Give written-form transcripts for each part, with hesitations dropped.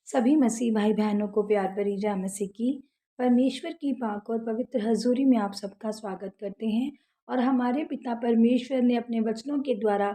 सभी मसीह भाई बहनों को प्यार भरी जय मसीह की परमेश्वर की पाक और पवित्र हजूरी में आप सबका स्वागत करते हैं। और हमारे पिता परमेश्वर ने अपने वचनों के द्वारा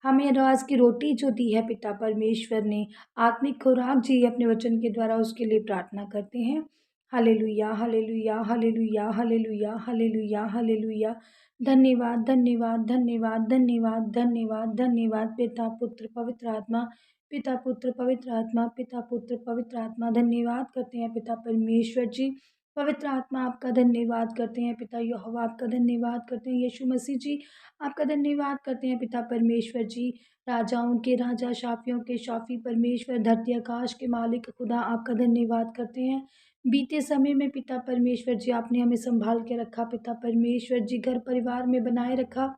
हमें रोज की रोटी जो दी है, पिता परमेश्वर ने आत्मिक खुराक जी अपने वचन के द्वारा, उसके लिए प्रार्थना करते हैं। Hallelujah hallelujah hallelujah hallelujah hallelujah hallelujah. धन्यवाद धन्यवाद धन्यवाद धन्यवाद धन्यवाद धन्यवाद पिता पुत्र पवित्र आत्मा, पिता पुत्र पवित्र आत्मा, पिता पुत्र पवित्र आत्मा। धन्यवाद करते हैं पिता परमेश्वर जी। पवित्र आत्मा आपका धन्यवाद करते हैं। पिता यहोवा आपका धन्यवाद करते हैं। यीशु मसीह जी आपका धन्यवाद करते हैं। पिता परमेश्वर जी, राजाओं के राजा, शाफियों के शाफी परमेश्वर, धरती आकाश के मालिक खुदा आपका धन्यवाद करते हैं। बीते समय में पिता परमेश्वर जी आपने हमें संभाल के रखा। पिता परमेश्वर जी घर परिवार में बनाए रखा।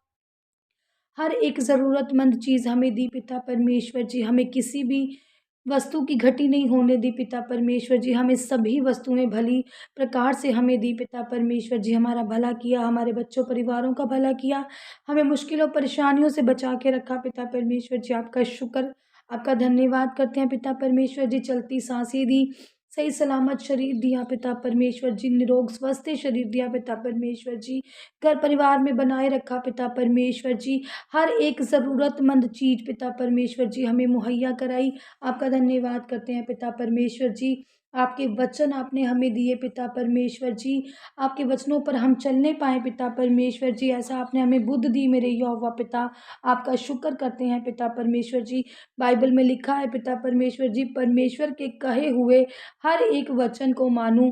हर एक ज़रूरतमंद चीज़ हमें दी पिता परमेश्वर जी। हमें किसी भी वस्तु की घटी नहीं होने दी पिता परमेश्वर जी। हमें सभी वस्तुएं भली प्रकार से हमें दी पिता परमेश्वर जी। हमारा भला किया, हमारे बच्चों परिवारों का भला किया, हमें मुश्किलों परेशानियों से बचा के रखा पिता परमेश्वर जी। आपका शुक्र, आपका धन्यवाद करते हैं पिता परमेश्वर जी। चलती सांसें दी, सही सलामत शरीर दिया पिता परमेश्वर जी। निरोग स्वस्थ शरीर दिया पिता परमेश्वर जी। घर परिवार में बनाए रखा पिता परमेश्वर जी। हर एक ज़रूरतमंद चीज़ पिता परमेश्वर जी हमें मुहैया कराई। आपका धन्यवाद करते हैं पिता परमेश्वर जी। आपके वचन आपने हमें दिए पिता परमेश्वर जी। आपके वचनों पर हम चलने पाए पिता परमेश्वर जी। ऐसा आपने हमें बुद्धि दी मेरे यहोवा पिता। आपका शुक्र करते हैं पिता परमेश्वर जी। बाइबल में लिखा है पिता परमेश्वर जी, परमेश्वर के कहे हुए हर एक वचन को मानूं।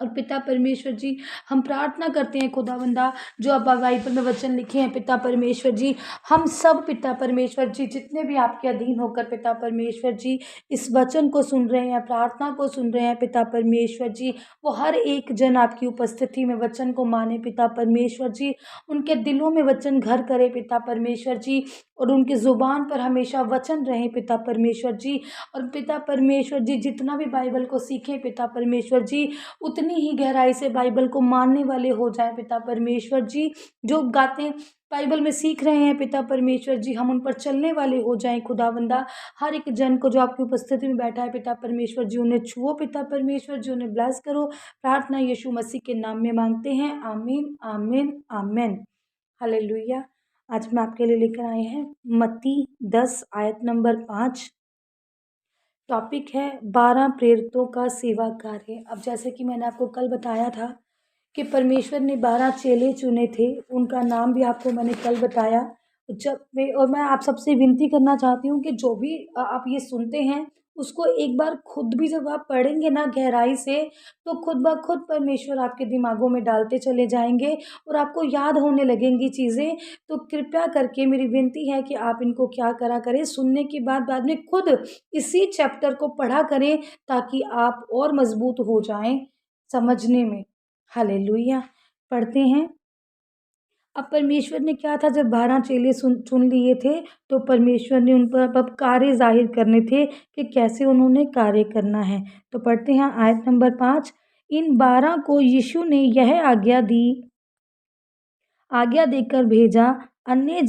और पिता परमेश्वर जी, हम प्रार्थना करते हैं खुदावंदा, जो अब बाइबल में वचन लिखे हैं पिता परमेश्वर जी, हम सब पिता परमेश्वर जी जितने भी आपके अधीन होकर पिता परमेश्वर जी इस वचन को सुन रहे हैं, प्रार्थना को सुन रहे हैं पिता परमेश्वर जी, वो हर एक जन आपकी उपस्थिति में वचन को माने पिता परमेश्वर जी। उनके दिलों में वचन घर करे पिता परमेश्वर जी, और उनकी ज़ुबान पर हमेशा वचन रहे पिता परमेश्वर जी। और पिता परमेश्वर जी जितना भी बाइबल को सीखें पिता परमेश्वर जी, उतनी ही गहराई से बाइबल को मानने वाले हो जाए पिता परमेश्वर जी। जो बातें बाइबल में सीख रहे हैं पिता परमेश्वर जी, हम उन पर चलने वाले हो जाएं खुदावंदा। हर एक जन को जो आपकी उपस्थिति में बैठा है पिता परमेश्वर जी, उन्हें छुओ पिता परमेश्वर जी, उन्हें ब्लेस करो। प्रार्थना यीशु मसीह के नाम में मांगते हैं, आमीन आमीन आमीन। हालेलुया। आज हम आपके लिए लेकर आए हैं मत्ती 10 आयत नंबर 5। टॉपिक है 12 प्रेरितों का सेवा कार्य। अब जैसे कि मैंने आपको कल बताया था कि परमेश्वर ने 12 चेले चुने थे, उनका नाम भी आपको मैंने कल बताया। और मैं आप सबसे विनती करना चाहती हूँ कि जो भी आप ये सुनते हैं, उसको एक बार खुद भी जब आप पढ़ेंगे ना गहराई से, तो खुद ब खुद परमेश्वर आपके दिमागों में डालते चले जाएंगे और आपको याद होने लगेंगी चीज़ें। तो कृपया करके मेरी विनती है कि आप इनको क्या करा करें, सुनने के बाद में खुद इसी चैप्टर को पढ़ा करें, ताकि आप और मजबूत हो जाएं समझने में। हालेलुया। पढ़ते हैं। अब परमेश्वर ने क्या था, जब 12 चेले चुन लिए थे, तो परमेश्वर ने उन पर अब कार्य जाहिर करने थे कि कैसे उन्होंने कार्य करना है। तो पढ़ते हैं आयत नंबर 5। इन 12 को यीशु ने यह आज्ञा देकर भेजा, अन्य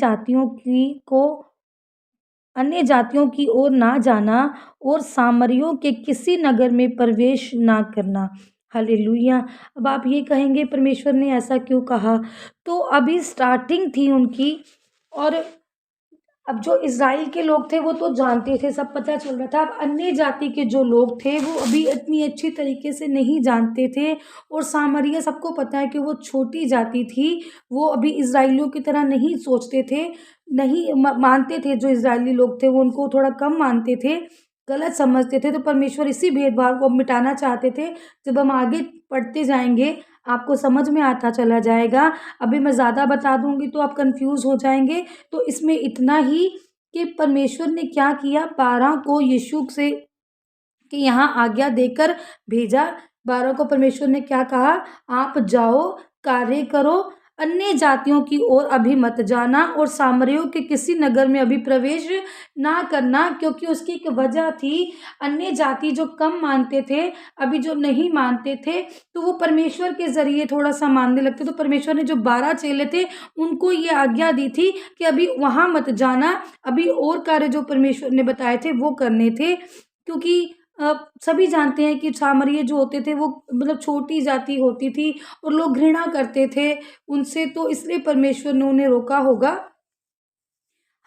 जातियों की ओर ना जाना और सामरियों के किसी नगर में प्रवेश ना करना। हालेलुया। अब आप ये कहेंगे परमेश्वर ने ऐसा क्यों कहा? तो अभी स्टार्टिंग थी उनकी, और अब जो इज़राइल के लोग थे वो तो जानते थे, सब पता चल रहा था। अब अन्य जाति के जो लोग थे वो अभी इतनी अच्छी तरीके से नहीं जानते थे, और सामरिया सबको पता है कि वो छोटी जाति थी। वो अभी इज़राइलियों की तरह नहीं सोचते थे, नहीं मानते थे। जो इज़राइली लोग थे वो उनको थोड़ा कम मानते थे, गलत समझते थे। तो परमेश्वर इसी भेदभाव को मिटाना चाहते थे। जब हम आगे पढ़ते जाएंगे आपको समझ में आता चला जाएगा। अभी मैं ज़्यादा बता दूंगी तो आप कंफ्यूज हो जाएंगे। तो इसमें इतना ही कि परमेश्वर ने क्या किया, 12 को यीशु से कि यहाँ आज्ञा देकर भेजा। 12 को परमेश्वर ने क्या कहा, आप जाओ, कार्य करो, अन्य जातियों की ओर अभी मत जाना और सामरियों के किसी नगर में अभी प्रवेश ना करना। क्योंकि उसकी एक वजह थी, अन्य जाति जो कम मानते थे, अभी जो नहीं मानते थे, तो वो परमेश्वर के जरिए थोड़ा सा मानने लगते। तो परमेश्वर ने जो 12 चेले थे उनको ये आज्ञा दी थी कि अभी वहाँ मत जाना, अभी और कार्य जो परमेश्वर ने बताए थे वो करने थे। क्योंकि सभी जानते हैं कि सामरिया जो होते थे वो मतलब छोटी जाति होती थी और लोग घृणा करते थे उनसे, तो इसलिए परमेश्वर ने उन्हें रोका होगा।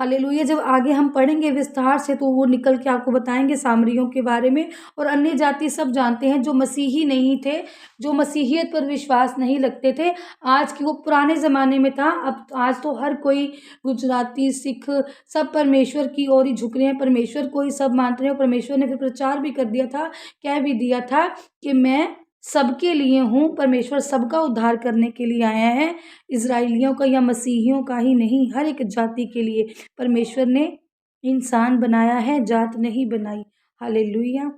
हालेलुया। जब आगे हम पढ़ेंगे विस्तार से तो वो निकल के आपको बताएंगे सामरियों के बारे में। और अन्य जाति सब जानते हैं जो मसीही नहीं थे, जो मसीहियत पर विश्वास नहीं रखते थे। आज की वो पुराने ज़माने में था, अब आज तो हर कोई गुजराती सिख सब परमेश्वर की ओर ही झुक रहे हैं, परमेश्वर को ही सब मानते हैं। परमेश्वर ने फिर प्रचार भी कर दिया था, कह भी दिया था कि मैं सबके लिए हूँ, परमेश्वर सबका उद्धार करने के लिए आया है, इजराइलियों का या मसीहियों का ही नहीं, हर एक जाति के लिए परमेश्वर ने इंसान बनाया है, जात नहीं बनाई। हालेलुया।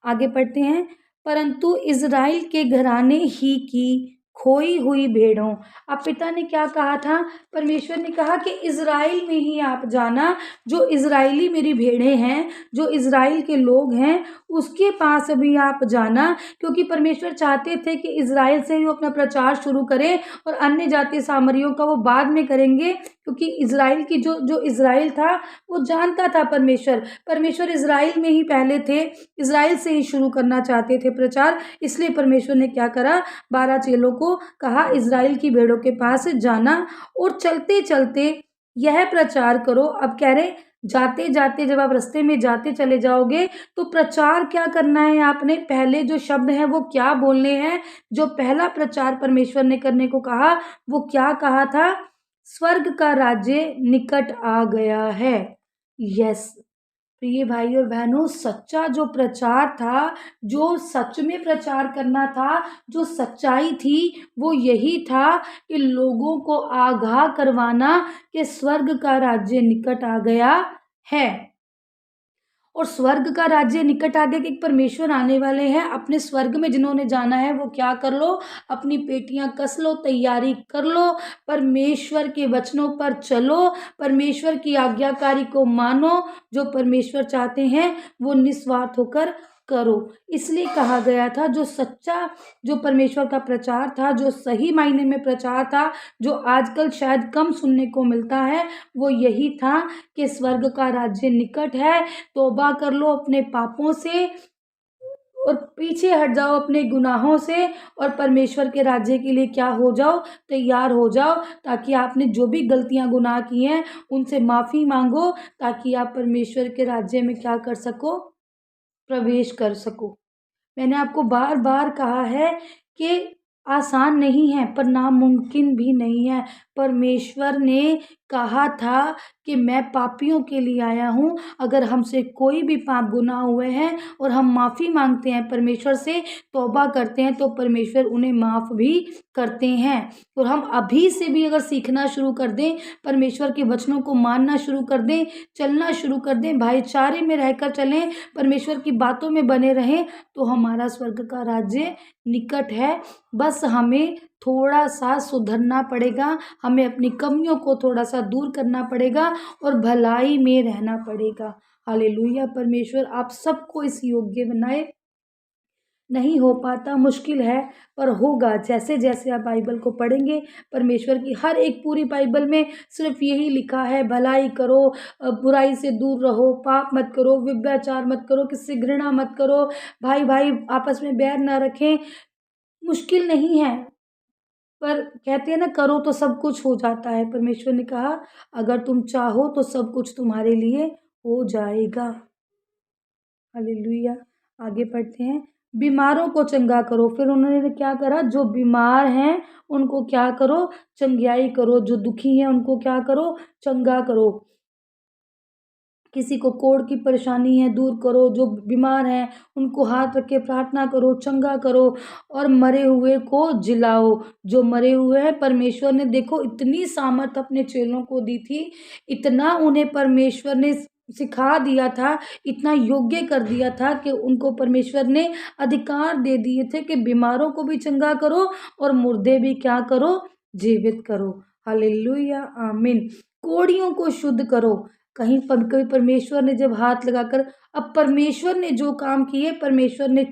आगे पढ़ते हैं। परंतु इज़राइल के घराने ही की खोई हुई भेड़ों। अब पिता ने क्या कहा था? परमेश्वर ने कहा कि इज़राइल में ही आप जाना, जो इज़राइली मेरी भेड़ें हैं, जो इज़राइल के लोग हैं, उसके पास भी आप जाना, क्योंकि परमेश्वर चाहते थे कि इज़राइल से ही वो अपना प्रचार शुरू करें और अन्य जाति सामरियों का वो बाद में करेंगे, क्योंकि इज़राइल की जो इज़राइल था वो जानता था परमेश्वर इज़राइल में ही पहले थे, इज़राइल से ही शुरू करना चाहते थे प्रचार। इसलिए परमेश्वर ने क्या करा? 12 चेलों को कहा इज़राइल की भेड़ों के पास जाना और चलते चलते यह प्रचार करो। अब कह रहे जाते जाते जब आप रास्ते में जाते चले जाओगे तो प्रचार क्या करना है आपने? पहले जो शब्द हैं वो क्या बोलने हैं? जो पहला प्रचार परमेश्वर ने करने को कहा वो क्या कहा था? स्वर्ग का राज्य निकट आ गया है। यस प्रिय भाई और बहनों, सच्चा जो प्रचार था, जो सच में प्रचार करना था, जो सच्चाई थी, वो यही था कि लोगों को आगाह करवाना कि स्वर्ग का राज्य निकट आ गया है। और स्वर्ग का राज्य निकट आ गया कि परमेश्वर आने वाले हैं। अपने स्वर्ग में जिन्होंने जाना है वो क्या कर लो? अपनी पेटियां कस लो, तैयारी कर लो, परमेश्वर के वचनों पर चलो, परमेश्वर की आज्ञाकारी को मानो, जो परमेश्वर चाहते हैं वो निस्वार्थ होकर करो। इसलिए कहा गया था जो सच्चा, जो परमेश्वर का प्रचार था, जो सही मायने में प्रचार था, जो आजकल शायद कम सुनने को मिलता है, वो यही था कि स्वर्ग का राज्य निकट है। तौबा कर लो अपने पापों से और पीछे हट जाओ अपने गुनाहों से और परमेश्वर के राज्य के लिए क्या हो जाओ? तैयार हो जाओ, ताकि आपने जो भी गलतियां गुनाह की हैं उनसे माफ़ी मांगो, ताकि आप परमेश्वर के राज्य में क्या कर सको? प्रवेश कर सको। मैंने आपको बार बार कहा है कि आसान नहीं है पर नामुमकिन भी नहीं है। परमेश्वर ने कहा था कि मैं पापियों के लिए आया हूँ। अगर हमसे कोई भी पाप गुनाह हुए हैं और हम माफ़ी मांगते हैं परमेश्वर से, तौबा करते हैं, तो परमेश्वर उन्हें माफ़ भी करते हैं। और हम अभी से भी अगर सीखना शुरू कर दें, परमेश्वर के वचनों को मानना शुरू कर दें, चलना शुरू कर दें, भाईचारे में रहकर चलें, परमेश्वर की बातों में बने रहें, तो हमारा स्वर्ग का राज्य निकट है। बस हमें थोड़ा सा सुधरना पड़ेगा, हमें अपनी कमियों को थोड़ा सा दूर करना पड़ेगा और भलाई में रहना पड़ेगा। हालेलुया। परमेश्वर आप सबको इस योग्य बनाए। नहीं हो पाता, मुश्किल है, पर होगा। जैसे जैसे आप बाइबल को पढ़ेंगे, परमेश्वर की हर एक पूरी बाइबल में सिर्फ यही लिखा है, भलाई करो, बुराई से दूर रहो, पाप मत करो, व्यभिचार मत करो, किससे घृणा मत करो, भाई भाई आपस में बैर ना रखें। मुश्किल नहीं है, पर कहते हैं ना, करो तो सब कुछ हो जाता है। परमेश्वर ने कहा अगर तुम चाहो तो सब कुछ तुम्हारे लिए हो जाएगा। हालेलुया। आगे पढ़ते हैं। बीमारों को चंगा करो। फिर उन्होंने क्या करा? जो बीमार हैं उनको क्या करो? चंगियाई करो। जो दुखी हैं उनको क्या करो? चंगा करो। किसी को कोढ़ की परेशानी है दूर करो, जो बीमार हैं उनको हाथ रख के प्रार्थना करो, चंगा करो और मरे हुए को जिलाओ। जो मरे हुए हैं, परमेश्वर ने देखो इतनी सामर्थ अपने चेलों को दी थी, इतना उन्हें परमेश्वर ने सिखा दिया था, इतना योग्य कर दिया था कि उनको परमेश्वर ने अधिकार दे दिए थे कि बीमारों को भी चंगा करो और मुर्दे भी क्या करो? जीवित करो। हालेलुया, आमीन। कोढ़ियों को शुद्ध करो। कभी परमेश्वर ने जब हाथ लगाकर, अब परमेश्वर ने जो काम किए, परमेश्वर ने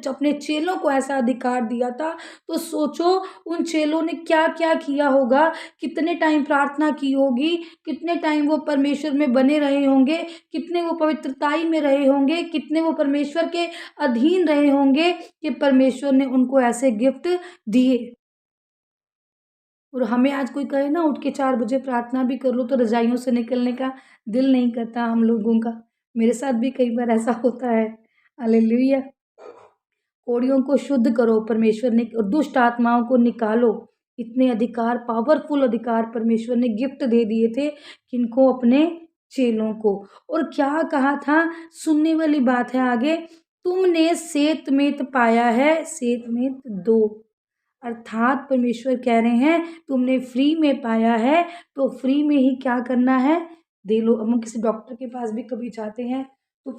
अपने चेलों को ऐसा अधिकार दिया था, तो सोचो उन चेलों ने क्या क्या किया होगा, कितने टाइम प्रार्थना की होगी, कितने टाइम वो परमेश्वर में बने रहे होंगे, कितने वो पवित्रताई में रहे होंगे, कितने वो परमेश्वर के अधीन रहे होंगे कि परमेश्वर ने उनको ऐसे गिफ्ट दिए। और हमें आज कोई कहे ना उठ के 4 बजे प्रार्थना भी कर लो, तो रजाइयों से निकलने का दिल नहीं करता हम लोगों का। मेरे साथ भी कई बार ऐसा होता है। हालेलुया। कोड़ियों को शुद्ध करो परमेश्वर ने, और दुष्ट आत्माओं को निकालो। इतने अधिकार, पावरफुल अधिकार परमेश्वर ने गिफ्ट दे दिए थे किनको? अपने चेलों को। और क्या कहा था? सुनने वाली बात है आगे, तुमने सेतमेत पाया है, सेतमेत दो। अर्थात परमेश्वर कह रहे हैं तुमने फ्री में पाया है, तो फ्री में ही क्या करना है? दे लो। अब हम किसी डॉक्टर के पास भी कभी जाते हैं तो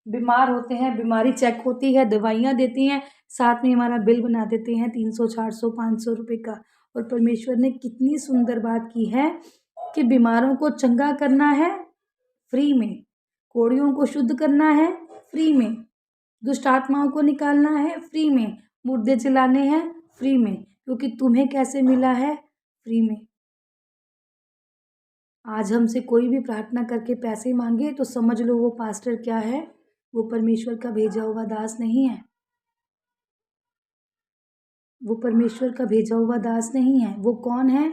बीमार होते हैं, बीमारी चेक होती है, दवाइयाँ देती हैं, साथ में हमारा बिल बना देते हैं 300, 400, 500 रुपये का। और परमेश्वर ने कितनी सुंदर बात की है कि बीमारों को चंगा करना है फ्री में, कोढ़ियों को शुद्ध करना है फ्री में, दुष्ट आत्माओं को निकालना है फ्री में, मुर्दे जलाने हैं फ्री में। क्योंकि तुम्हें कैसे मिला है? फ्री में। आज हमसे कोई भी प्रार्थना करके पैसे मांगे तो समझ लो वो पास्टर क्या है? वो परमेश्वर का भेजा हुआ दास नहीं है। वो परमेश्वर का भेजा हुआ दास नहीं है। वो कौन है?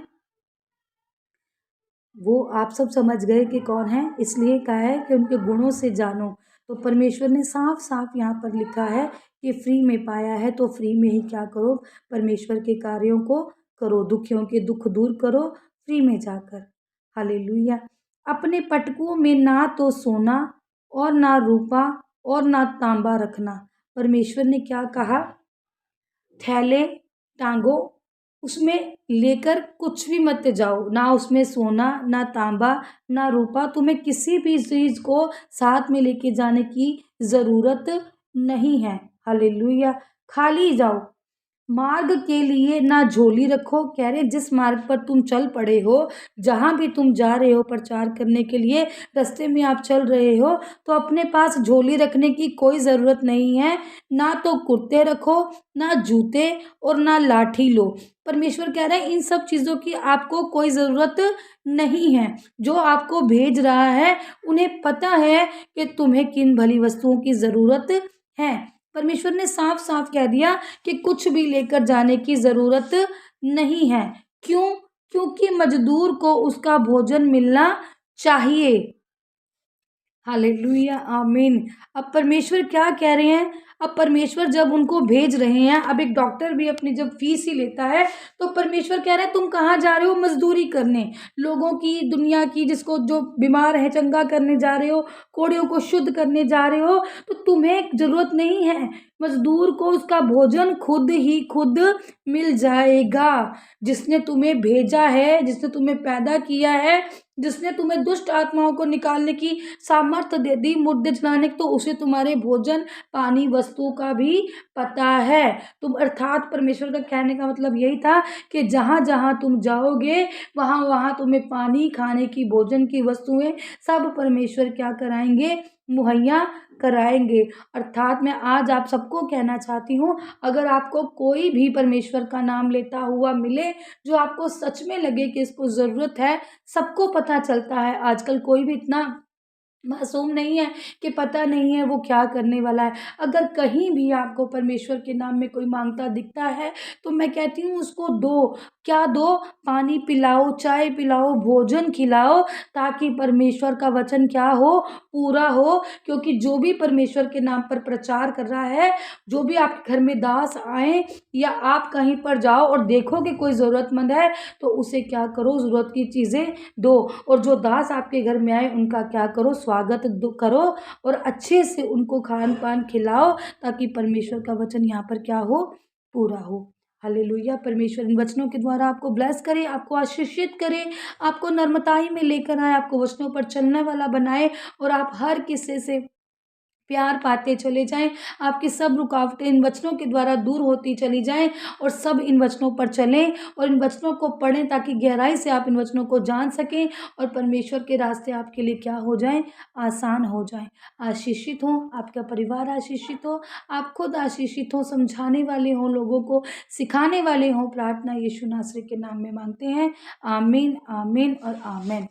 वो आप सब समझ गए कि कौन है, इसलिए कहा है कि उनके गुणों से जानो। तो परमेश्वर ने साफ साफ यहाँ पर लिखा है कि फ्री में पाया है, तो फ्री में ही क्या करो? परमेश्वर के कार्यों को करो, दुखियों के दुख दूर करो फ्री में जाकर। हालेलुया। अपने पटकुओं में ना तो सोना और ना रूपा और ना तांबा रखना। परमेश्वर ने क्या कहा? थैले टांगो, उसमें लेकर कुछ भी मत जाओ, ना उसमें सोना, ना तांबा, ना रूपा। तुम्हें किसी भी चीज़ को साथ में लेके जाने की ज़रूरत नहीं है। हालेलुया। खाली जाओ। मार्ग के लिए ना झोली रखो। कह रहे जिस मार्ग पर तुम चल पड़े हो, जहाँ भी तुम जा रहे हो प्रचार करने के लिए, रास्ते में आप चल रहे हो, तो अपने पास झोली रखने की कोई ज़रूरत नहीं है। ना तो कुर्ते रखो, ना जूते, और ना लाठी लो। परमेश्वर कह रहे हैं इन सब चीज़ों की आपको कोई ज़रूरत नहीं है। जो आपको भेज रहा है उन्हें पता है कि तुम्हें किन भली वस्तुओं की ज़रूरत है। परमेश्वर ने साफ साफ कह दिया कि कुछ भी लेकर जाने की ज़रूरत नहीं है। क्यों? क्योंकि मजदूर को उसका भोजन मिलना चाहिए। हालेलुया, आमीन। अब परमेश्वर क्या कह रहे हैं? अब परमेश्वर जब उनको भेज रहे हैं, अब एक डॉक्टर भी अपनी जब फीस ही लेता है, तो परमेश्वर कह रहे हैं तुम कहाँ जा रहे हो? मजदूरी करने, लोगों की, दुनिया की, जिसको जो बीमार है चंगा करने जा रहे हो, कोढ़ियों को शुद्ध करने जा रहे हो। तो तुम्हें ज़रूरत नहीं है, मजदूर को उसका भोजन खुद ही खुद मिल जाएगा। जिसने तुम्हें भेजा है, जिसने तुम्हें पैदा किया है, जिसने तुम्हें दुष्ट आत्माओं को निकालने की सामर्थ्य दे दी, मुर्दे जलाने की, तो उसे तुम्हारे भोजन, पानी, वस्तु का भी पता है। तुम, अर्थात परमेश्वर का कहने का मतलब यही था कि जहाँ जहाँ तुम जाओगे वहाँ वहाँ तुम्हें पानी, खाने की, भोजन की वस्तुएं सब परमेश्वर क्या कराएंगे? मुहैया कराएंगे। अर्थात मैं आज आप सबको कहना चाहती हूँ, अगर आपको कोई भी परमेश्वर का नाम लेता हुआ मिले, जो आपको सच में लगे कि इसको ज़रूरत है, सबको पता चलता है आजकल, कोई भी इतना मासूम नहीं है कि पता नहीं है वो क्या करने वाला है। अगर कहीं भी आपको परमेश्वर के नाम में कोई मांगता दिखता है, तो मैं कहती हूँ उसको दो। क्या दो? पानी पिलाओ, चाय पिलाओ, भोजन खिलाओ, ताकि परमेश्वर का वचन क्या हो? पूरा हो। क्योंकि जो भी परमेश्वर के नाम पर प्रचार कर रहा है, जो भी आपके घर में दास आए, या आप कहीं पर जाओ और देखो कि कोई ज़रूरतमंद है, तो उसे क्या करो? ज़रूरत की चीज़ें दो। और जो दास आपके घर में आए उनका क्या करो? स्वागत करो, और अच्छे से उनको खान पान खिलाओ, ताकि परमेश्वर का वचन यहाँ पर क्या हो? पूरा हो। हालेलुया। परमेश्वर इन वचनों के द्वारा आपको ब्लेस करे, आपको आशीषित करे, आपको नर्मताई में लेकर आए, आपको वचनों पर चलने वाला बनाए, और आप हर किसी से प्यार पाते चले जाएं, आपकी सब रुकावटें इन वचनों के द्वारा दूर होती चली जाएं और सब इन वचनों पर चलें और इन वचनों को पढ़ें ताकि गहराई से आप इन वचनों को जान सकें और परमेश्वर के रास्ते आपके लिए क्या हो जाएं, आसान हो जाएं। आशीषित हो, आपका परिवार आशीषित हो, आप खुद आशीषित हो, समझाने वाले हों, लोगों को सिखाने वाले हों। प्रार्थना यीशु नासरी के नाम में मांगते हैं। आमीन, आमीन और आमीन।